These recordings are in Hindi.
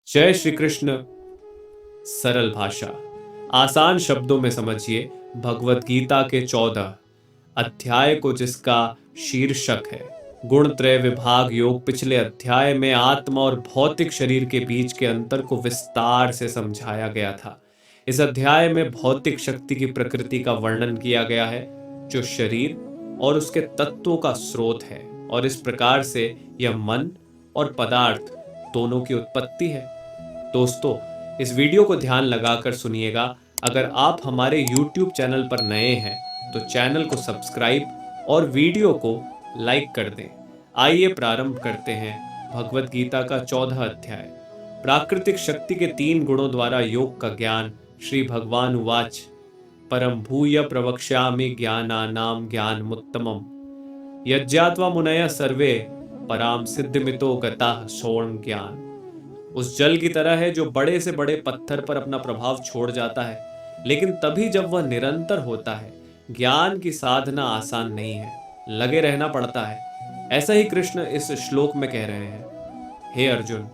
जय श्री कृष्ण। सरल भाषा, आसान शब्दों में समझिए भगवत गीता के 14 अध्याय को, जिसका शीर्षक है गुण त्रय विभाग योग। पिछले अध्याय में आत्मा और भौतिक शरीर के बीच के अंतर को विस्तार से समझाया गया था। इस अध्याय में भौतिक शक्ति की प्रकृति का वर्णन किया गया है, जो शरीर और उसके तत्वों का स्रोत है, और इस प्रकार से यह मन और पदार्थ दोनों की उत्पत्ति है। दोस्तों, इस वीडियो को ध्यान लगाकर सुनिएगा। अगर आप हमारे YouTube चैनल पर नए हैं तो चैनल को सब्सक्राइब और वीडियो को लाइक कर दें। आइए प्रारंभ करते हैं भगवत गीता का 14 अध्याय। प्राकृतिक शक्ति के 3 गुणों द्वारा योग का ज्ञान। श्री भगवान उवाच परम भूय प्रवक्ष्यामि ज्ञानानां ज्ञानमुत्तमम् यज्ञात्वा मुनयः सर्वे पराम सिद्धिमितो गताः सोऽर्णं ज्ञान। उस जल की तरह है जो बड़े से बड़े पत्थर पर अपना प्रभाव छोड़ जाता है, लेकिन तभी जब वह निरंतर होता है। ज्ञान की साधना आसान नहीं है, लगे रहना पड़ता है। ऐसा ही कृष्ण इस श्लोक में कह रहे हैं। हे अर्जुन,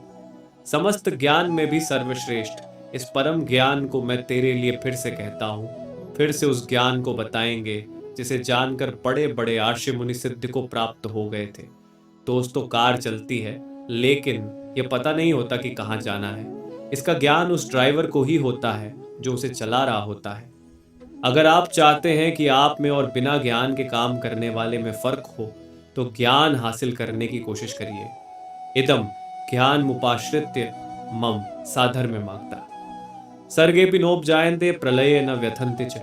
समस्त ज्ञान में भी सर्वश्रेष्ठ इस परम ज्ञान को मैं तेरे लिए फिर से कहता हूँ। फिर से उस ज्ञान को बताएंगे जिसे जानकर बड़े बड़े आर्षि मुनि सिद्धि को प्राप्त हो गए थे। दोस्तों, कार चलती है, लेकिन यह पता नहीं होता कि कहाँ जाना है। इसका ज्ञान उस ड्राइवर को ही होता है जो उसे चला रहा होता है। अगर आप चाहते हैं कि आप में और बिना ज्ञान के काम करने वाले में फर्क हो, तो ज्ञान हासिल करने की कोशिश करिए। इदम ज्ञान मुपाश्रित्य मम साधर्म्य मागता सर्गेपि नोपजायन्ते प्रलये न व्यथन्ति च।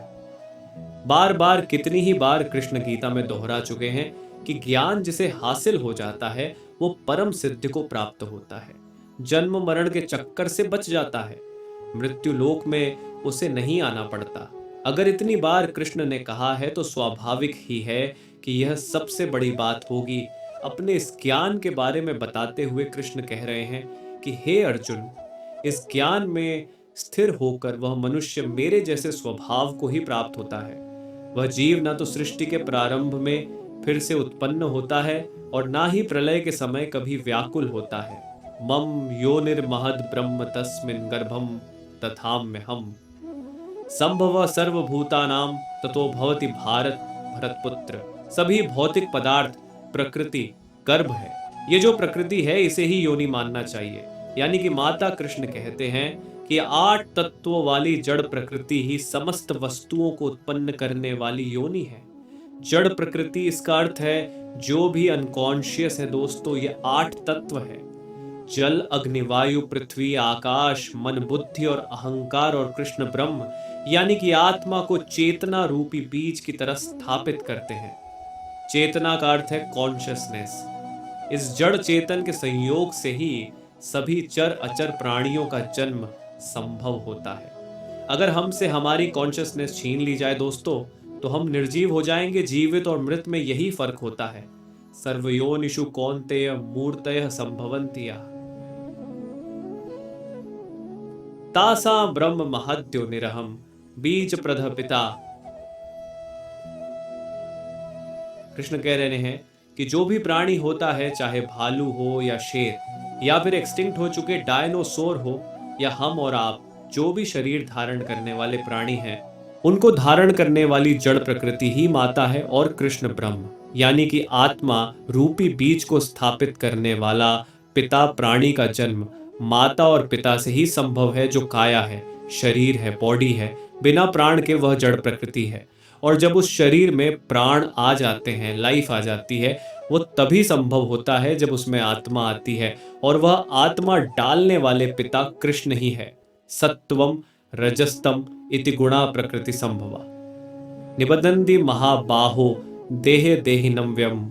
बार बार, कितनी ही बार कृष्ण गीता में दोहरा चुके हैं कि ज्ञान जिसे हासिल हो जाता है वो परम सिद्धि को प्राप्त होता है, जन्म मरण के चक्कर से बच जाता है, मृत्यु लोक में उसे नहीं आना पड़ता। अगर इतनी बार कृष्ण ने कहा है तो स्वाभाविक ही है कि यह सबसे बड़ी बात होगी। अपने इस ज्ञान के बारे में बताते हुए कृष्ण कह रहे हैं कि हे अर्जुन, इस ज्ञान में स्थिर होकर वह मनुष्य मेरे जैसे स्वभाव को ही प्राप्त होता है। वह जीव न तो सृष्टि के प्रारंभ में फिर से उत्पन्न होता है और ना ही प्रलय के समय कभी व्याकुल होता है। मम योनिर्महद् ब्रह्म तस्मिन् गर्भं तथाम्यहम् संभव सर्वभूतानां ततो भवति भारत भरतपुत्र। सभी भौतिक पदार्थ प्रकृति गर्भ है। ये जो प्रकृति है इसे ही योनि मानना चाहिए। यानी कि माता कृष्ण कहते हैं कि 8 तत्वों वाली जड़ प्रकृति ही समस्त वस्तुओं को उत्पन्न करने वाली योनि है। जड़ प्रकृति, इसका अर्थ है जो भी अनकॉन्शियस है। दोस्तों, ये 8 तत्व है: जल, अग्नि, वायु, पृथ्वी, आकाश, मन, बुद्धि और अहंकार, और कृष्ण ब्रह्म यानी कि आत्मा को चेतना रूपी बीज की तरह स्थापित करते हैं। चेतना का अर्थ है कॉन्शियसनेस। इस जड़ चेतन के संयोग से ही सभी चर अचर प्राणियों का जन्म संभव होता है। अगर हमसे हमारी कॉन्शियसनेस छीन ली जाए दोस्तों, तो हम निर्जीव हो जाएंगे। जीवित और मृत में यही फर्क होता है। सर्वयोनिषु कौन्तेय मूर्तयः संभवन्ति याः तासां ब्रह्म महद्यो निरहम बीज प्रध पिता। कृष्ण कह रहे हैं कि जो भी प्राणी होता है, चाहे भालू हो या शेर या फिर एक्सटिंक्ट हो चुके डायनासोर हो या हम और आप, जो भी शरीर धारण करने वाले प्राणी हैं, उनको धारण करने वाली जड़ प्रकृति ही माता है। और कृष्ण ब्रह्म यानी कि आत्मा रूपी बीज को स्थापित करने वाला पिता प्राणी का जन्म माता और पिता से ही संभव है। जो काया है, शरीर है, बॉडी है, बिना प्राण के वह जड़ प्रकृति है। और जब उस शरीर में प्राण आ जाते हैं, लाइफ आ जाती है, वो तभी संभव होता है जब उसमें आत्मा आती है। और वह आत्मा डालने वाले पिता कृष्ण ही है। सत्वम रजस्तम इति गुणा प्रकृति संभवा निबधन्ति महाबाहो देहे देहिनम व्यम।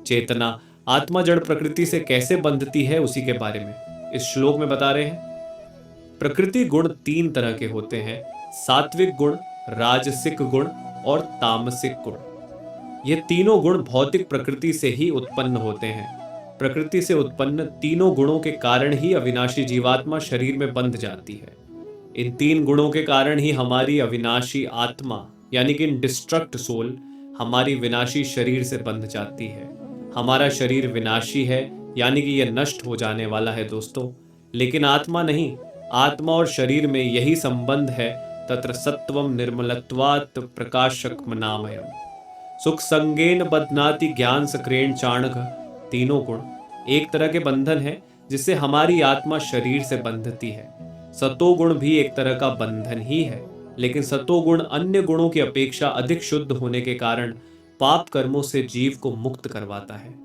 चेतना आत्मा जड़ प्रकृति से कैसे बंधती है, उसी के बारे में इस श्लोक में बता रहे हैं। प्रकृति गुण 3 तरह के होते हैं: सात्विक गुण, राजसिक गुण और तामसिक गुण। ये तीनों गुण भौतिक प्रकृति से ही उत्पन्न होते हैं। प्रकृति से उत्पन्न तीनों गुणों के कारण ही अविनाशी जीवात्मा शरीर में बंध जाती है। इन 3 गुणों के कारण ही हमारी अविनाशी आत्मा यानी कि डिस्ट्रक्ट सोल हमारी विनाशी शरीर से बंध जाती है। हमारा शरीर विनाशी है, यानी कि यह नष्ट हो जाने वाला है दोस्तों। लेकिन आत्मा नहीं। आत्मा और शरीर में यही संबंध है। तत्र सत्वम निर्मलत्वात् प्रकाशकमनामयम्। सुख संगेन बध्नाति ज्ञान सक्रेण चाणक। तीनों गुण एक तरह के बंधन है जिससे हमारी आत्मा शरीर से बंधती है। सतोगुण भी एक तरह का बंधन ही है, लेकिन सतोगुण अन्य गुणों की अपेक्षा अधिक शुद्ध होने के कारण पाप कर्मों से जीव को मुक्त करवाता है।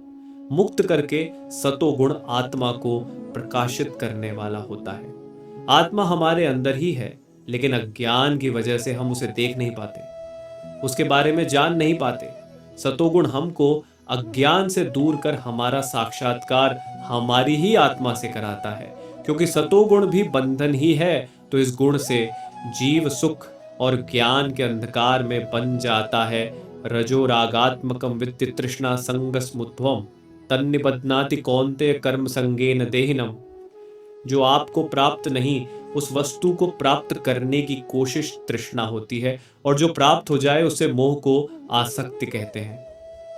मुक्त करके सतोगुण आत्मा को प्रकाशित करने वाला होता है। आत्मा हमारे अंदर ही है, लेकिन अज्ञान की वजह से हम उसे देख नहीं पाते, उसके बारे में जान नहीं पाते। सतोगुण हमको अज्ञान से दूर कर हमारा साक्षात्कार हमारी ही आत्मा से कराता है। क्योंकि सतोगुण भी बंधन ही है, तो इस गुण से जीव सुख और ज्ञान के अंधकार में बन जाता है। रजो रागात्मकम वित्ति तृष्णा संगस्मुध्वम तन्निबध्नाति कौन्तेय कर्म संगेन देहिनम। जो आपको प्राप्त नहीं, उस वस्तु को प्राप्त करने की कोशिश तृष्णा होती है, और जो प्राप्त हो जाए उसे मोह को आसक्ति कहते हैं।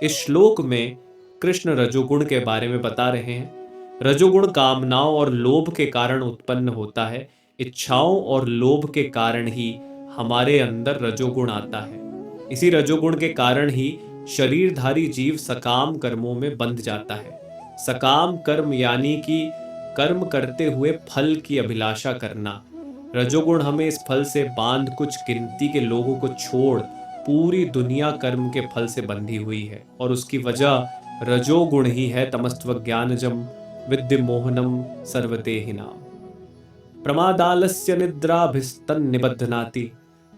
इस श्लोक में कृष्ण रजोगुण के बारे में बता रहे हैं। रजोगुण कामनाओं और लोभ के कारण उत्पन्न होता है। इच्छाओं और लोभ के कारण ही हमारे अंदर रजोगुण आता है। इसी रजोगुण के कारण ही शरीरधारी जीव सकाम कर्मों में बंध जाता है। सकाम कर्म यानी कि कर्म करते हुए फल की अभिलाषा करना। रजोगुण हमें इस फल से बांध कुछ गिनती के लोगों को छोड़ पूरी दुनिया कर्म के फल से बंधी हुई है, और उसकी वजह रजोगुण ही है। तमस्त्व ज्ञानजम विद्य मोहनम सर्वदेहिनाम प्रमादालस्य निद्राभिस्तन निबध्नाति।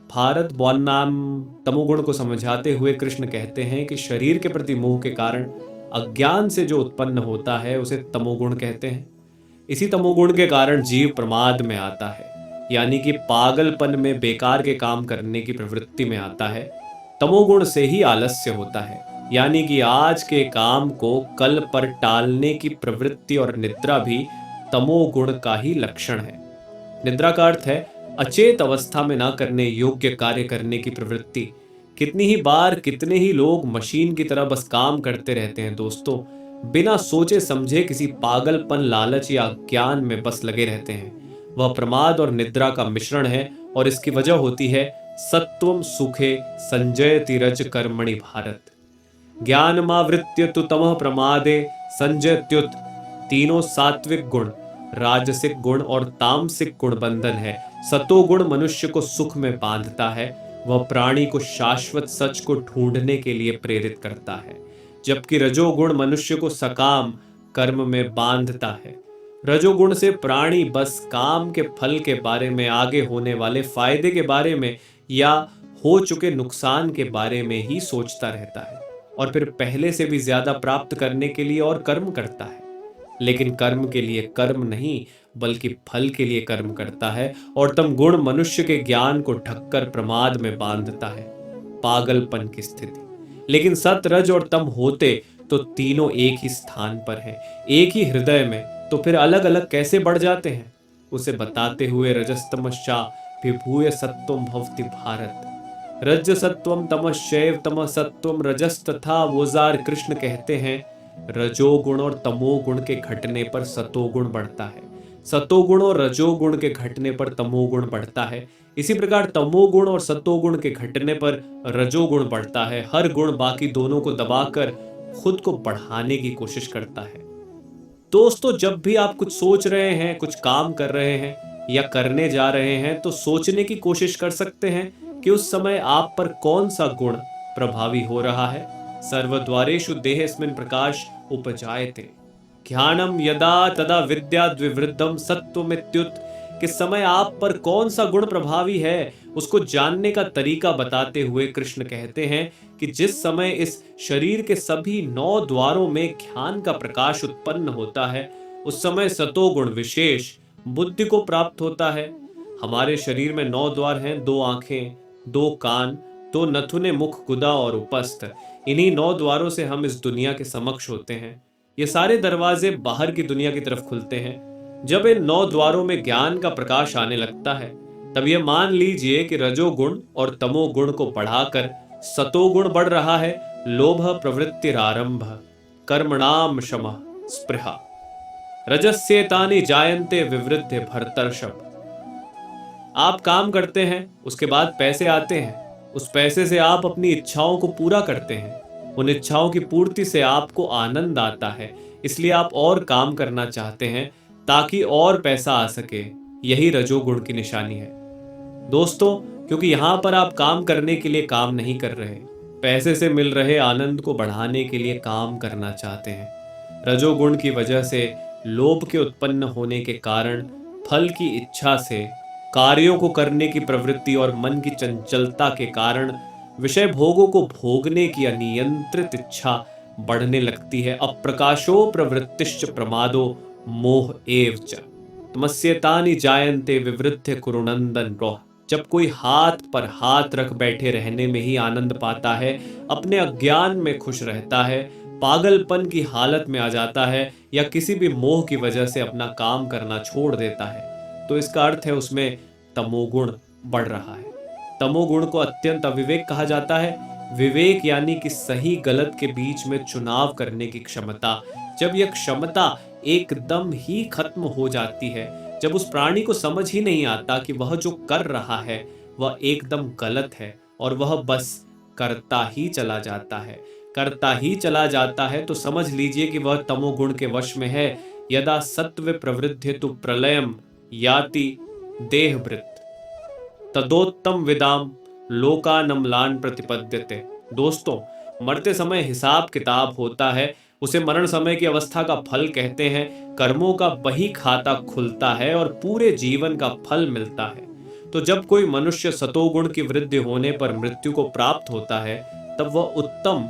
भारत बौन्नाम तमोगुण को समझाते हुए कृष्ण कहते हैं कि शरीर के प्रति मोह के कारण अज्ञान से जो उत्पन्न होता है उसे तमोगुण कहते हैं। इसी तमोगुण के कारण जीव प्रमाद में आता है, यानी कि पागलपन में बेकार के काम करने की प्रवृत्ति में आता है। तमोगुण से ही आलस्य होता है, यानी कि आज के काम को कल पर टालने की प्रवृत्ति, और निद्रा भी तमोगुण का ही लक्षण है। निद्रा का अर्थ है अचेत अवस्था में ना करने योग्य कार्य करने की प्रवृत्ति। कितनी ही बार कितने ही लोग मशीन की तरह बस काम करते रहते हैं दोस्तों, बिना सोचे समझे किसी पागलपन, लालच या ज्ञान में बस लगे रहते हैं। वह प्रमाद और निद्रा का मिश्रण है, और इसकी वजह होती है सत्वम सुखे संजयति रज कर्मणि भारत। ज्ञानमावृत्य तु तमः प्रमादे संजयत्युत। तीनों सात्विक गुण, राजसिक गुण और तामसिक गुण बंधन है। सतोगुण मनुष्य को सुख में बांधता है, वह प्राणी को शाश्वत सच को ढूंढने के लिए प्रेरित करता है, जबकि रजोगुण मनुष्य को सकाम कर्म में बांधता है। रजोगुण से प्राणी बस काम के फल के बारे में, आगे होने वाले फायदे के बारे में या हो चुके नुकसान के बारे में ही सोचता रहता है, और फिर पहले से भी ज्यादा प्राप्त करने के लिए और कर्म करता है। लेकिन कर्म के लिए कर्म नहीं, बल्कि फल के लिए कर्म करता है, और तम गुण मनुष्य के ज्ञान को ढककर प्रमाद में बांधता है, पागलपन की स्थिति। लेकिन सत, रज और तम होते तो तीनों एक ही स्थान पर हैं, एक ही हृदय में, तो फिर अलग अलग कैसे बढ़ जाते हैं? उसे बताते हुए रजस्तमश्चा विभूय सत्वम भवति भारत। रज सत्वम तमश्चैव तमः सत्वम रजस्तथा वोजार। कृष्ण कहते हैं रजोगुण और तमोगुण के घटने पर सतोगुण बढ़ता है, सतोगुण और रजोगुण के घटने पर तमोगुण बढ़ता है। इसी प्रकार तमोगुण और सतोगुण के घटने पर रजोगुण बढ़ता है। हर गुण बाकी दोनों को दबाकर खुद को बढ़ाने की कोशिश करता है। दोस्तों, जब भी आप कुछ सोच रहे हैं, कुछ काम कर रहे हैं या करने जा रहे हैं, तो सोचने की कोशिश कर सकते हैं कि उस समय आप पर कौन सा गुण प्रभावी हो रहा है। सर्वद्वारेषु देहेस्मिन् प्रकाश उपजायते। ज्ञानम यदा तदा विद्या द्विवृद्धम सत्वमित्युत। किस समय आप पर कौन सा गुण प्रभावी है, उसको जानने का तरीका बताते हुए कृष्ण कहते हैं कि जिस समय इस शरीर के सभी 9 द्वारों में ज्ञान का प्रकाश उत्पन्न होता है, उस समय सतोगुण विशेष बुद्धि को प्राप्त होता है। हमारे शरीर में 9 द्वार हैं, 2 आंखें, 2 कान, 2 नथुने, मुख, गुदा और उपस्थ। इन्हीं 9 द्वारों से हम इस दुनिया के समक्ष होते हैं। ये सारे दरवाजे बाहर की दुनिया की तरफ खुलते हैं। जब इन 9 द्वारों में ज्ञान का प्रकाश आने लगता है, तब यह मान लीजिए कि रजोगुण और तमोगुण को बढ़ाकर सतोगुण बढ़ रहा है। लोभ प्रवृत्तिरारंभ कर्मणाम शमः स्पृहा। रजस्येतानि जायन्ते विवृद्धे भरतर्षभ। आप काम करते हैं, उसके बाद पैसे आते हैं, उस पैसे से आप अपनी इच्छाओं को पूरा करते हैं, उन इच्छाओं की पूर्ति से आपको आनंद आता है, इसलिए आप और काम करना चाहते हैं ताकि और पैसा आ सके। यही रजोगुण की निशानी है दोस्तों, क्योंकि यहां पर आप काम करने के लिए काम नहीं कर रहे, पैसे से मिल रहे आनंद को बढ़ाने के लिए काम करना चाहते हैं। रजोगुण की वजह से लोभ के उत्पन्न होने के कारण फल की इच्छा से, कार्यों को करने की प्रवृत्ति और मन की चंचलता के कारण विषय भोगों को भोगने की अनियंत्रित इच्छा बढ़ने लगती है। अप्रकाशो प्रवृत्तिश्च प्रमादो मोह एव च तमस्येतानि जायन्ते विवृद्धे कुरुनंदन रोह। जब कोई हाथ पर हाथ रख बैठे रहने में ही आनंद पाता है, अपने अज्ञान में खुश रहता है, पागलपन की हालत में आ जाता है, या किसी भी मोह की वजह से अपना काम करना छोड़ देता है, तो इसका अर्थ है उसमें तमोगुण बढ़ रहा है। तमोगुण को अत्यंत अविवेक कहा जाता है। विवेक यानी कि सही गलत के बीच में चुनाव करने की क्षमता। जब यह क्षमता एकदम ही खत्म हो जाती है, जब उस प्राणी को समझ ही नहीं आता कि वह जो कर रहा है वह एकदम गलत है और वह बस करता ही चला जाता है, करता ही चला जाता है, तो समझ लीजिए कि वह तमोगुण के वश में है। यदा सत्व प्रवृद्धि तु प्रलयम याति देहभृत तदोत्तम विदाम लोकानम्लान प्रतिपद्यते। दोस्तों, मरते समय हिसाब किताब होता है, उसे मरण समय की अवस्था का फल कहते हैं। कर्मों का बही खाता खुलता है और पूरे जीवन का फल मिलता है। तो जब कोई मनुष्य सतोगुण की वृद्धि होने पर मृत्यु को प्राप्त होता है, तब वह उत्तम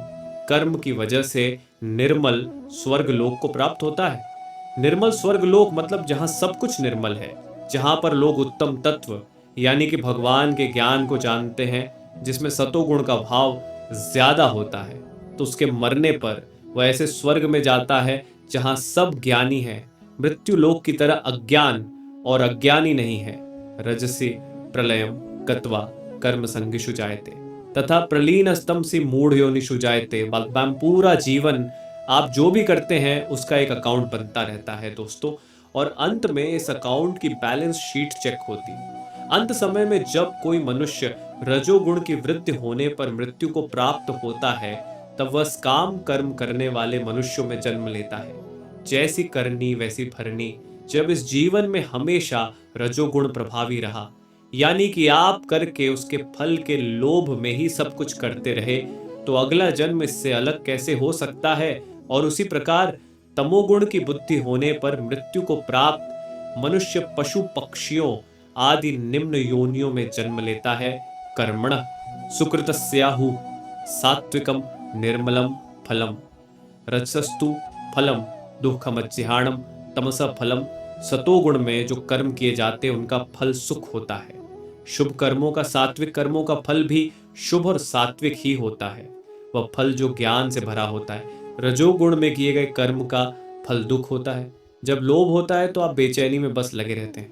कर्म की वजह से निर्मल स्वर्ग लोक को प्राप्त होता है। निर्मल स्वर्ग लोक मतलब जहां सब कुछ निर्मल है, जहां पर लोग उत्तम तत्व यानी कि भगवान के ज्ञान को जानते हैं, जिसमें सतोगुण का भाव ज्यादा होता है, तो उसके मरने पर वह ऐसे स्वर्ग में जाता है जहां सब ज्ञानी है, मृत्यु लोक की तरह अज्ञान और अज्ञानी नहीं है। रजसी प्रलयम गत्वा कर्म संगिषु जायते तथा प्रलीनस्तम सी मूढ़ योनिषु जायते। बलवान पूरा जीवन आप जो भी करते हैं उसका एक अकाउंट बनता रहता है दोस्तों, और अंत में इस अकाउंट की बैलेंस शीट चेक होती है। अंत समय में जब कोई मनुष्य रजोगुण की वृद्धि होने पर मृत्यु को प्राप्त होता है, तब वह काम कर्म करने वाले मनुष्यों में जन्म लेता है। जैसी करनी वैसी भरनी। जब इस जीवन में हमेशा रजोगुण प्रभावी रहा, यानी कि आप करके उसके फल के लोभ में ही सब कुछ करते रहे, तो अगला जन्म इससे अलग कैसे हो सकता है। और उसी प्रकार तमोगुण की बुद्धि होने पर मृत्यु को प्राप्त मनुष्य पशु पक्षियों आदि निम्न योनियों में जन्म लेता है। कर्मण सुकृतस्याहु सात्विकम निर्मलम फलम रजसस्तु फलम दुःखमज्जिहाणम तमस फलम। सतोगुण में जो कर्म किए जाते हैं उनका फल सुख होता है। शुभ कर्मों का, सात्विक कर्मों का फल भी शुभ और सात्विक ही होता है, वह फल जो ज्ञान से भरा होता है। रजोगुण में किए गए कर्म का फल दुख होता है। जब लोभ होता है तो आप बेचैनी में बस लगे रहते हैं,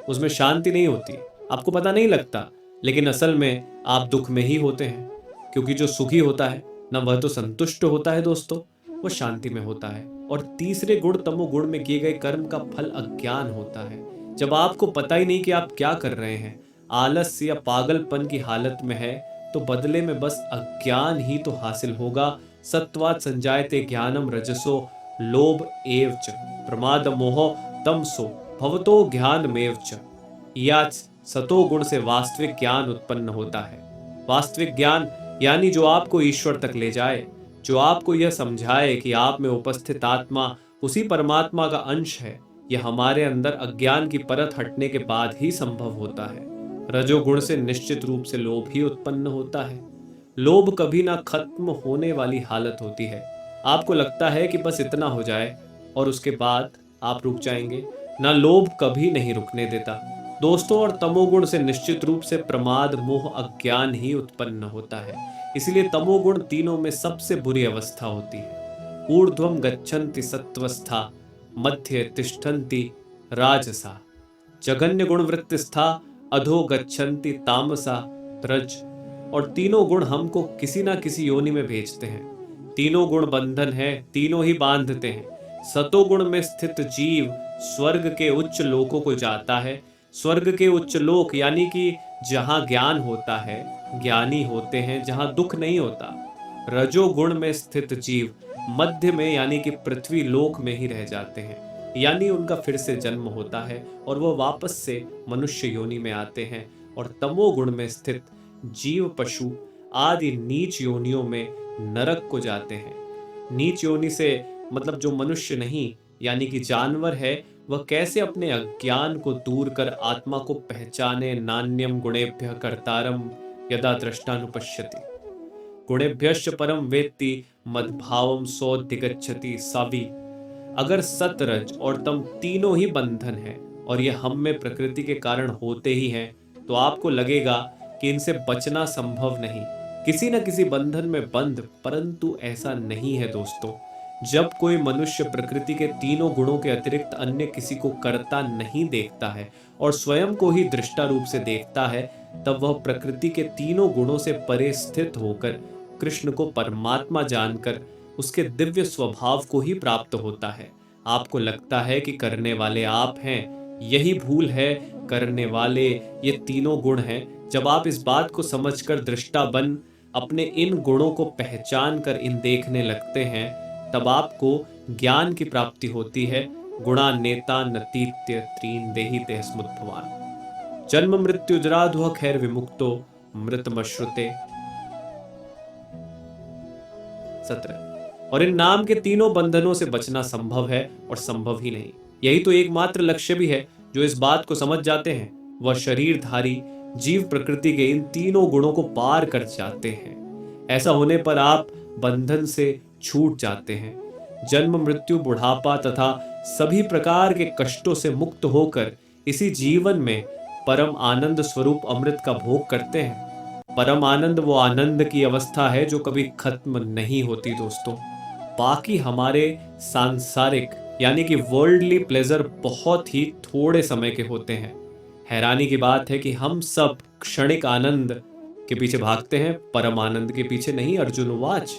उसमें शांति नहीं होती, आपको पता नहीं लगता, लेकिन असल में आप दुख में ही होते हैं। क्योंकि जो सुखी होता है ना, वह तो संतुष्ट होता है दोस्तों, वह शांति में होता है। और तीसरे गुण तमोगुण में किए गए कर्म का फल अज्ञान होता है। जब आपको पता ही नहीं कि आप क्या कर रहे हैं, आलस्य या पागलपन की हालत में है, तो बदले में बस अज्ञान ही तो हासिल होगा। सत्वात् संजायते ज्ञानम रजसो लोभ एव च प्रमाद मोह तमसो भवतो ज्ञानमेव च। याच सतोगुण से वास्तविक ज्ञान उत्पन्न होता है। वास्तविक ज्ञान यानी जो आपको ईश्वर तक ले जाए, जो आपको यह समझाए कि आप में उपस्थित आत्मा उसी परमात्मा का अंश है। यह हमारे अंदर अज्ञान की परत हटने के बाद ही संभव होता है। रजोगुण से निश्चित रूप से लोभ ही उत्पन्न होता है। लोभ कभी ना खत्म होने वाली हालत होती है। आपको लगता है कि बस इतना हो जाए और उसके बाद आप रुक जाएंगे, ना लोभ कभी नहीं रुकने देता दोस्तों। और तमोगुण से निश्चित रूप से प्रमाद मोह अज्ञान ही उत्पन्न होता है। इसलिए तमोगुण तीनों में सबसे बुरी अवस्था होती है। ऊर्ध्वम गच्छन्ति सत्वस्था मध्य तिष्ठन्ति राजसा जघन्य गुण वृत्तिस्था अधो गच्छन्ति तामसा रज। और तीनों गुण हमको किसी ना किसी योनि में भेजते हैं। तीनों गुण बंधन है, तीनों ही बांधते हैं। सतोगुण में स्थित जीव स्वर्ग के उच्च लोकों को जाता है। स्वर्ग के उच्च लोक यानी कि जहां ज्ञान होता है, ज्ञानी होते हैं, जहां दुख नहीं होता। रजोगुण में स्थित जीव मध्य में यानी कि पृथ्वी लोक में ही रह जाते हैं, यानी उनका फिर से जन्म होता है और वो वापस से मनुष्य योनि में आते हैं। और तमोगुण में स्थित जीव पशु आदि नीच योनियों में नरक को जाते हैं। नीच योनि से मतलब जो मनुष्य नहीं यानी कि जानवर है, वह कैसे अपने अज्ञान को दूर कर आत्मा को पहचाने। नान्यम गुणेभ्यः कर्तारम यदा दृष्टानुपश्यति, गुणेभ्यश्च परम वेत्ति मद्भावम सोऽधिगच्छति सावी। अगर सतरज और तम तीनों ही बंधन है और ये हम में प्रकृति के कारण होते ही हैं, तो आपको लगेगा कि इनसे बचना संभव नहीं, किसी न किसी बंधन में बंद। परंतु ऐसा नहीं है दोस्तों। जब कोई मनुष्य प्रकृति के तीनों गुणों के अतिरिक्त अन्य किसी को करता नहीं देखता है और स्वयं को ही दृष्टा रूप से देखता है, तब वह प्रकृति के तीनों गुणों से परे स्थित होकर कृष्ण को परमात्मा जानकर उसके दिव्य स्वभाव को ही प्राप्त होता है। आपको लगता है कि करने वाले आप हैं, यही भूल है। करने वाले ये तीनों गुण हैं। जब आप इस बात को समझकर दृष्टा बन अपने इन गुणों को पहचान कर इन देखने लगते हैं, तब आपको ज्ञान की प्राप्ति होती है। गुणा नेता नतीत्य त्रीन देहिते स्मुद्भवान, जन्म मृत्यु जराधुः खैर विमुक्तो मृतमश्रुते। 17। और इन नाम के तीनों बंधनों से बचना संभव है और संभव ही नहीं। यही तो एकमात्र लक्ष्य भी है। जो इस बात को समझ जाते हैं वह शरीरधारी जीव प्रकृति के इन तीनों गुणों को पार कर जाते हैं। ऐसा होने पर आप बंधन से छूट जाते हैं। जन्म मृत्यु बुढ़ापा तथा सभी प्रकार के कष्टों से मुक्त होकर इसी जीवन में परम आनंद स्वरूप अमृत का भोग करते हैं। परम आनंद वो आनंद की अवस्था है जो कभी खत्म नहीं होती दोस्तों। बाकी हमारे सांसारिक यानी कि वर्ल्डली प्लेजर बहुत ही थोड़े समय के होते हैं। हैरानी की बात है कि हम सब क्षणिक आनंद के पीछे भागते हैं, परम आनंद के पीछे नहीं। अर्जुन उवाच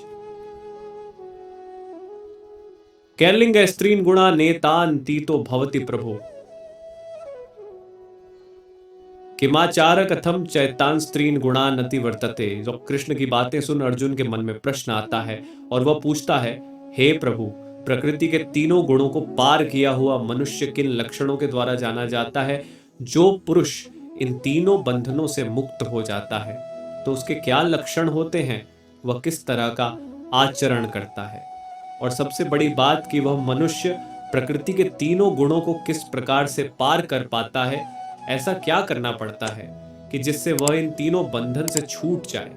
कैर्लिंग स्त्रीन गुणा नेतान तीतो भवति प्रभो, किमाचार कथम चैतान स्त्रीन गुणा नति वर्तते। जब कृष्ण की बातें सुन अर्जुन के मन में प्रश्न आता है और वह पूछता है, हे प्रभु, प्रकृति के तीनों गुणों को पार किया हुआ मनुष्य किन लक्षणों के द्वारा जाना जाता है? जो पुरुष इन तीनों बंधनों से मुक्त हो जाता है तो उसके क्या लक्षण होते हैं, वह किस तरह का आचरण करता है, और सबसे बड़ी बात कि वह मनुष्य प्रकृति के तीनों गुणों को किस प्रकार से पार कर पाता है। ऐसा क्या करना पड़ता है कि जिससे वह इन तीनों बंधन से छूट जाए।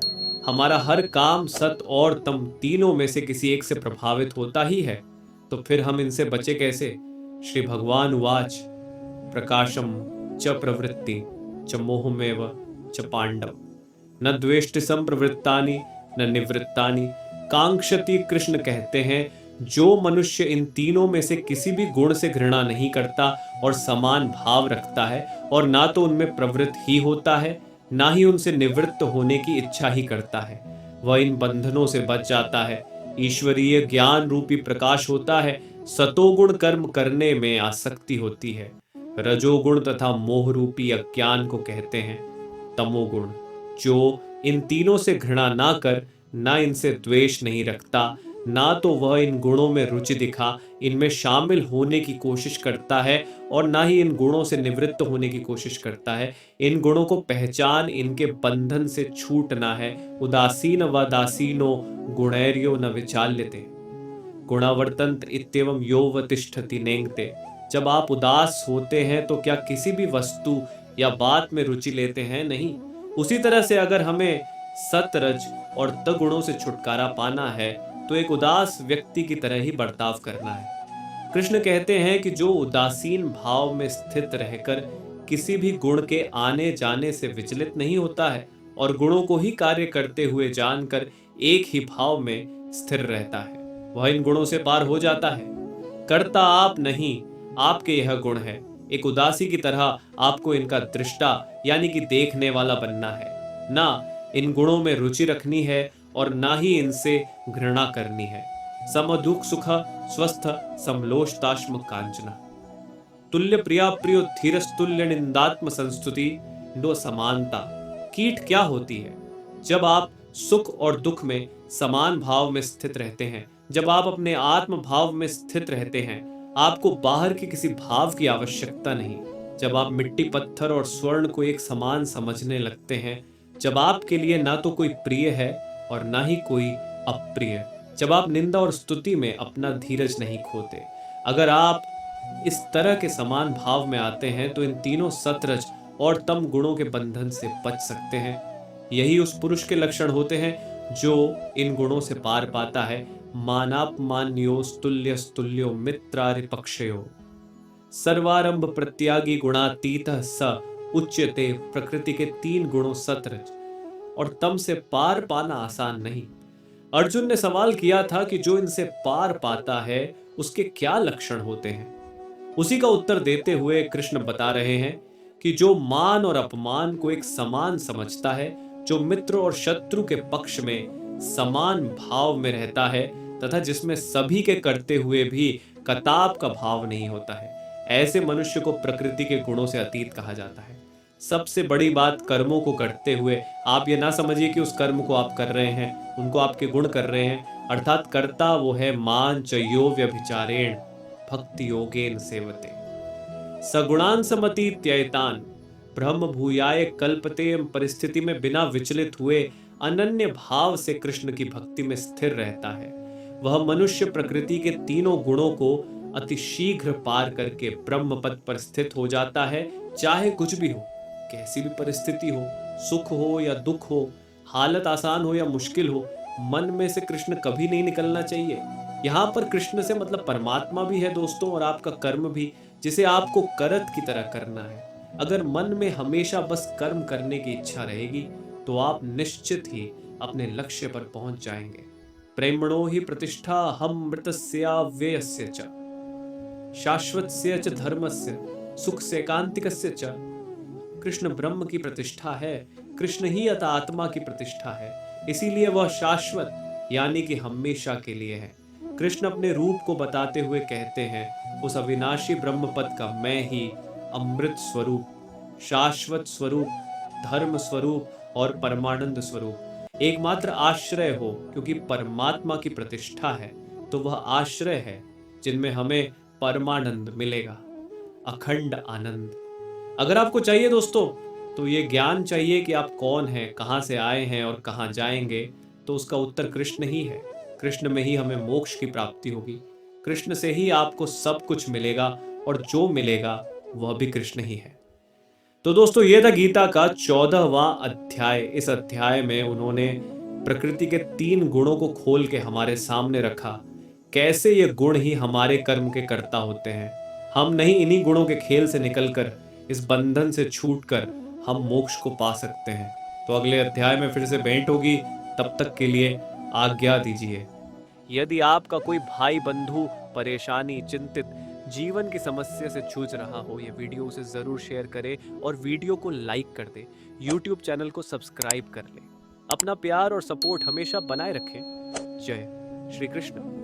हमारा हर काम सत और तम तीनों में से किसी एक से प्रभावित होता ही है, तो फिर हम इनसे बचे कैसे? श्री भगवान उवाच प्रकाशम च प्रवृत्ति च मोहमेव च पांडव, न द्वेष्टि संप्रवृत्तानि न निवृत्तानि कांक्षति। कृष्ण कहते हैं, जो मनुष्य इन तीनों में से किसी भी गुण से घृणा नहीं करता और समान भाव रखता है, और ना तो उनमें प्रवृत्त ही होता है ना ही उनसे निवृत्त होने की इच्छा ही करता है, वह इन बंधनों से बच जाता है। ईश्वरीय ज्ञान रूपी प्रकाश होता है। सतोगुण कर्म करने में आसक्ति होती है। रजोगुण तथा मोह रूपी अज्ञान को कहते हैं तमोगुण। जो इन तीनों से घृणा ना कर, ना इनसे द्वेष नहीं रखता, ना तो वह इन गुणों में रुचि दिखा इनमें शामिल होने की कोशिश करता है, और ना ही इन गुणों से निवृत्त होने की कोशिश करता है। इन गुणों को पहचान इनके बंधन से छूटना है। उदासीन व दासीनो गुणैर्यो न विचाल्यते, गुणावर्तंत इत्येवं यो व तिष्ठति नेंगते। जब आप उदास होते हैं तो क्या किसी भी वस्तु या बात में रुचि लेते हैं? नहीं। उसी तरह से अगर हमें सतरज और तगुणों से छुटकारा पाना है तो एक उदास व्यक्ति की तरह ही बर्ताव करना है। कृष्ण कहते हैं कि जो उदासीन भाव में स्थित रहकर किसी भी गुण के आने जाने से विचलित नहीं होता है और गुणों को ही कार्य करते हुए जानकर एक ही भाव में स्थिर रहता है, वह इन गुणों से पार हो जाता है। कर्ता आप नहीं, आपके यह गुण है। एक उदासी की तरह आपको इनका दृष्टा यानी कि देखने वाला बनना है। ना इन गुणों में रुचि रखनी है और ना ही इनसे घृणा करनी है। सम दुख सुख स्वस्थ समलोष्टाश्म कांचना तुल्य प्रिया प्रियो धीरस्तुल्य निंदात्म संस्तुति नो समानता। कीट क्या होती है? जब आप सुख और दुख में समान भाव में स्थित रहते हैं, जब आप अपने आत्म भाव में स्थित रहते हैं, आपको बाहर के किसी भाव की आवश्यकता नहीं। जब आप मिट्टी पत्थर और स्वर्ण को एक समान समझने लगते हैं, जब आपके लिए ना तो कोई प्रिय है और ना ही कोई अप्रिय, जब आप निंदा और स्तुति में अपना धीरज नहीं खोते, अगर आप इस तरह के समान भाव में आते हैं तो इन तीनों सतरज और तम गुणों के बंधन से बच सकते हैं। यही उस पुरुष के लक्षण होते हैं जो इन गुणों से पार पाता है। मानापमान्योस्तुल्य स्तुल्यो मित्रारिपक्षयो सर्वारंभ प्रत्यागी गुणातीत स उच्यते। प्रकृति के तीन गुणों सतरज और तम से पार पाना आसान नहीं। अर्जुन ने सवाल किया था कि जो इनसे पार पाता है उसके क्या लक्षण होते हैं। उसी का उत्तर देते हुए कृष्ण बता रहे हैं कि जो मान और अपमान को एक समान समझता है, जो मित्र और शत्रु के पक्ष में समान भाव में रहता है तथा जिसमें सभी के करते हुए भी कताप का भाव नहीं होता है, ऐसे मनुष्य को प्रकृति के गुणों से अतीत कहा जाता है। सबसे बड़ी बात, कर्मों को करते हुए आप ये ना समझिए कि उस कर्म को आप कर रहे हैं, उनको आपके गुण कर रहे हैं, अर्थात कर्ता वो है मान च यो व्यभिचारेण भक्ति योगेन सेवते सगुणान समतीत्ययतान ब्रह्म भूयाय कल्पते। परिस्थिति में बिना विचलित हुए अनन्य भाव से कृष्ण की भक्ति में स्थिर रहता है। वह मनुष्य प्रकृति के तीनों गुणों को अति शीघ्र पार करके ब्रह्म पद पर स्थित हो जाता है। चाहे कुछ भी हो, कैसी भी परिस्थिति हो, सुख हो या दुख हो, हालत आसान हो या मुश्किल हो, मन में से कृष्ण कभी नहीं निकलना चाहिए। यहाँ पर कृष्ण से मतलब परमात्मा भी है दोस्तों, और आपका कर्म भी, जिसे आपको करत की तरह करना है। अगर मन में हमेशा बस कर्म करने की इच्छा रहेगी तो आप निश्चित ही अपने लक्ष्य पर पहुंच जाएंगे। प्रेमणो ही प्रतिष्ठा हम मृतस्या व्ययस्य च शाश्वतस्य च धर्मस्य सुख से कांतिकस्य च। कृष्ण ब्रह्म की प्रतिष्ठा है, कृष्ण ही अतः आत्मा की प्रतिष्ठा है, इसीलिए वह शाश्वत यानी कि हमेशा के लिए है। कृष्ण अपने रूप को बताते हुए कहते हैं, उस अविनाशी ब्रह्म पद का मैं ही अमृत स्वरूप, शाश्वत स्वरूप, धर्म स्वरूप और परमानंद स्वरूप एकमात्र आश्रय हो। क्योंकि परमात्मा की प्रतिष्ठा है तो वह आश्रय है जिनमें हमें परमानंद मिलेगा, अखंड आनंद। अगर आपको चाहिए दोस्तों तो ये ज्ञान चाहिए कि आप कौन हैं, कहां से आए हैं और कहां जाएंगे, तो उसका उत्तर कृष्ण ही है। कृष्ण में ही हमें मोक्ष की प्राप्ति होगी, कृष्ण से ही आपको सब कुछ मिलेगा, और जो मिलेगा वह भी कृष्ण ही है। तो दोस्तों ये था गीता का 14वां अध्याय। इस अध्याय में उन्होंने प्रकृति के तीन गुणों को खोल के हमारे सामने रखा, कैसे ये गुण ही हमारे कर्म के कर्ता होते हैं। हम नहीं, इन्हीं गुणों के खेल से निकलकर, इस बंधन से छूटकर हम मोक्ष को पा सकते हैं। तो अगले अध्याय में फिर से भेंट होगी, तब तक के लिए आज्ञा दीजिए। यदि आपका कोई भाई बंधु परेशानी, चिंतित, जीवन की समस्या से जूझ रहा हो, ये वीडियो उसे जरूर शेयर करे और वीडियो को लाइक कर दे, यूट्यूब चैनल को सब्सक्राइब कर ले। अपना प्यार और सपोर्ट हमेशा बनाए रखें। जय श्री कृष्ण।